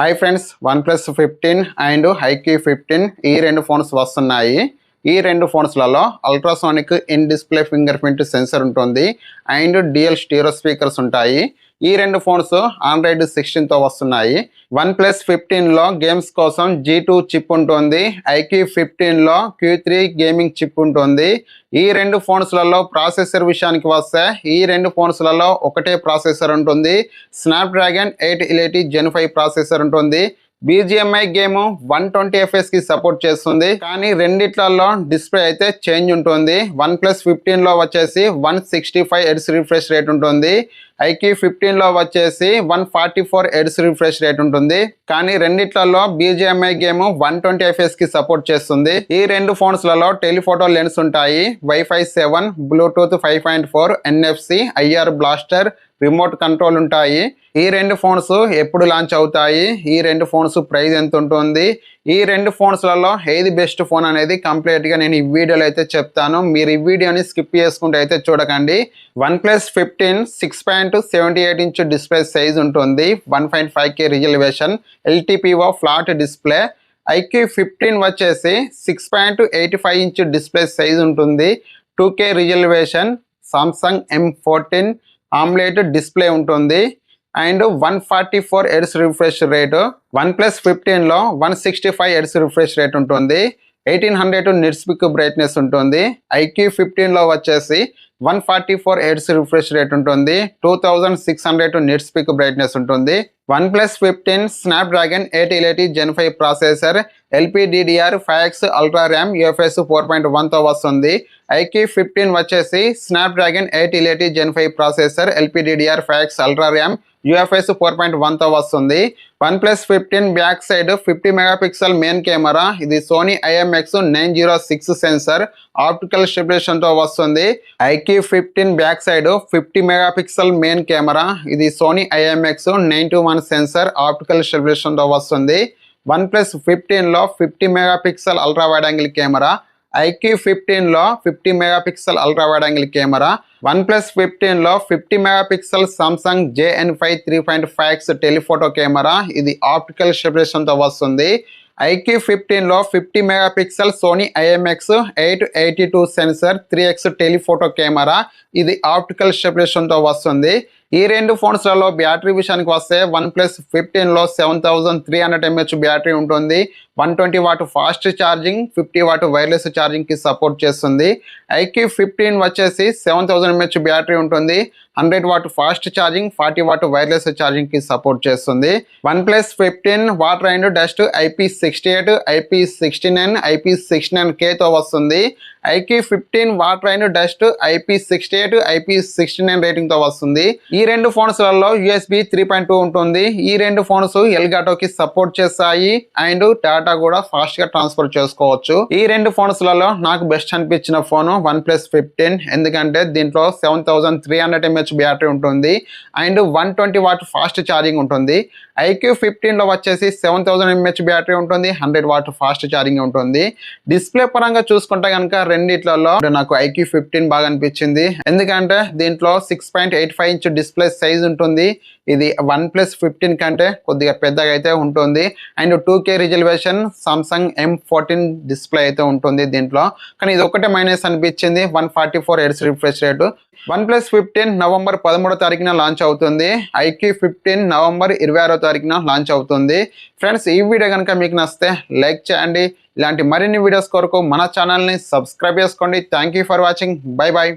Hi friends, OnePlus 15 and iQOO 15 ఈ రెండు phones వస్తున్నాయి. ఈ రెండు ఫోన్స్లలో ultrasonic in display fingerprint sensor ఉంటుంది అండ్ డ్యూయల్ స్టీరియో స్పీకర్స్ ఉంటాయి. ఈ రెండు ఫోన్స్ ఆండ్రాయిడ్ 16తో వస్తున్నాయి. OnePlus 15లో గేమ్స్ కోసం G2 చిప్ ఉంటుంది. iQOO 15లో Q3 గేమింగ్ చిప్ ఉంటుంది. ఈ రెండు ఫోన్స్లలో ప్రాసెసర్ విషయానికి వస్తే ఈ రెండు ఫోన్స్లలో ఒకటే ప్రాసెసర్ ఉంటుంది. స్నాప్డ్రాగన్ 880 Gen 5 ప్రాసెసర్ ఉంటుంది. BGMI గేమ్ 120 FPS కి సపోర్ట్ చేస్తుంది. కానీ రెండిట్లలో డిస్ప్లే అయితే చేంజ్ ఉంటుంది. OnePlus 15లో వచ్చేసి 165 Hz రిఫ్రెష్ రేట్ ఉంటుంది. iQOO 15లో వచ్చేసి 144 Hz రిఫ్రెష్ రేట్ ఉంటుంది. కానీ రెండిట్లలో BGMI గేమ్ 120 FPS కి సపోర్ట్ చేస్తుంది. ఈ రెండు ఫోన్స్లలో టెలిఫోటో లెన్స్ ఉంటాయి. Wi-Fi 7, Bluetooth 5.4, NFC, IR blaster, remote control ఉంటాయి. ఈ రెండు ఫోన్స్ ఎప్పుడు లాంచ్ అవుతాయి, ఈ రెండు ఫోన్స్ ప్రైస్ ఎంత ఉంటుంది, ఈ రెండు ఫోన్స్లలో ఏది బెస్ట్ ఫోన్ అనేది కంప్లీట్గా నేను ఈ వీడియోలో అయితే చెప్తాను. మీరు ఈ వీడియోని స్కిప్ చేసుకుంటే అయితే చూడకండి. OnePlus 15 6.78 ఇంచ్ డిస్ప్లే సైజ్ ఉంటుంది. 1.5K resolution, LTPO flat display. iQOO 15 వచ్చేసి 6.85 ఇంచ్ డిస్ప్లే సైజ్ ఉంటుంది. 2K resolution, Samsung M14 AMOLED display ఉంటుంది and 144 Hz refresh rate. OnePlus 15లో 165 Hz రిఫ్రెష్ రేట్ ఉంటుంది. 1800 నిట్స్ పిక్ బ్రైట్నెస్ ఉంటుంది. iQOO 15లో వచ్చేసి 144 Hz refresh rate ఉంటుంది. 2600 నిట్స్ పిక్ బ్రైట్నెస్ ఉంటుంది. OnePlus 15 Snapdragon 880 Gen 5 processor, LPDDR5X ultra RAM, UFS 4.1తో వస్తుంది. iQOO 15 వచ్చేసి Snapdragon 880 Gen 5 processor, LPDDR5X ultra RAM, UFS 4.1తో వస్తుంది. OnePlus 15 back side 50 megapixel main camera, ఇది సోనీ IMX906 సెన్సర్, ఆప్టికల్ స్టెబిలైజేషన్తో వస్తుంది. iQOO 15 back side 50 megapixel main camera, ఇది Sony IMX921 sensor, optical స్టెబిలైజేషన్తో వస్తుంది. OnePlus 15లో 50 megapixel ultra wide angle camera, iQOO 15లో 50 megapixel ultra wide angle camera. OnePlus 15లో 50 megapixel Samsung JN5 3.5X telephoto camera, ఇది optical స్టెబిలైజేషన్తో వస్తుంది. iQOO 15లో 50 megapixel Sony IMX882 sensor, 3X telephoto camera, ఇది optical స్టెబిలైజేషన్తో వస్తుంది. ఈ రెండు ఫోన్స్లలో బ్యాటరీ విషయానికి వస్తే OnePlus 15లో 7300 mAh బ్యాటరీ ఉంటుంది. 120 watt fast charging, 50 watt wireless ఛార్జింగ్కి సపోర్ట్ చేస్తుంది. iQOO 15 వచ్చేసి 7000 mAh బ్యాటరీ ఉంటుంది. 100 watt fast charging, 40 watt wireless ఛార్జింగ్కి సపోర్ట్ చేస్తుంది. OnePlus 15 water and dust IP68, IP69, IP69Kతో వస్తుంది. iQOO 15 water and dust IP68, IP69 రేటింగ్తో వస్తుంది. ఈ రెండు ఫోన్స్లలో USB 3.2 ఉంటుంది. ఈ రెండు ఫోన్స్ ఎల్గాటోకి సపోర్ట్ చేస్తాయి అండ్ డేటా కూడా ఫాస్ట్గా ట్రాన్స్ఫర్ చేసుకోవచ్చు. ఈ రెండు ఫోన్స్లలో నాకు బెస్ట్ అనిపించిన ఫోన్ OnePlus 15, ఎందుకంటే దీంట్లో 7300 mAh బ్యాటరీ ఉంటుంది అండ్ 120 వాట్ ఫాస్ట్ ఛార్జింగ్ ఉంటుంది. iQOO 15లో వచ్చేసి 7000 mAh బ్యాటరీ ఉంటుంది, 100 వాట్ ఫాస్ట్ ఛార్జింగ్ ఉంటుంది. డిస్ప్లే పరంగా చూసుకుంటే కనుక రెండిట్లలో నాకు iQOO 15 బాగా అనిపించింది. ఎందుకంటే దీంట్లో 6.85 ఇంచ్ డిస్ప్లే సైజ్ ఉంటుంది. ఇది OnePlus 15 కంటే కొద్దిగా పెద్దగా అయితే ఉంటుంది and 2K resolution Samsung M14 display అయితే ఉంటుంది దీంట్లో. కానీ ఇది ఒకటే మైనస్ అనిపించింది, 144 Hz refresh rate. OnePlus 15 November 13వ తారీఖున లాంచ్ అవుతుంది. iQOO 15 నవంబర్ 26వ తారీఖున లాంచ్ అవుతుంది. ఫ్రెండ్స్, ఈ వీడియో కనుక మీకు నచ్చితే లైక్ చేయండి. ఇలాంటి మరిన్ని వీడియోస్ కొరకు మన ఛానల్ని సబ్స్క్రైబ్ చేసుకోండి. Thank you for watching. Bye bye.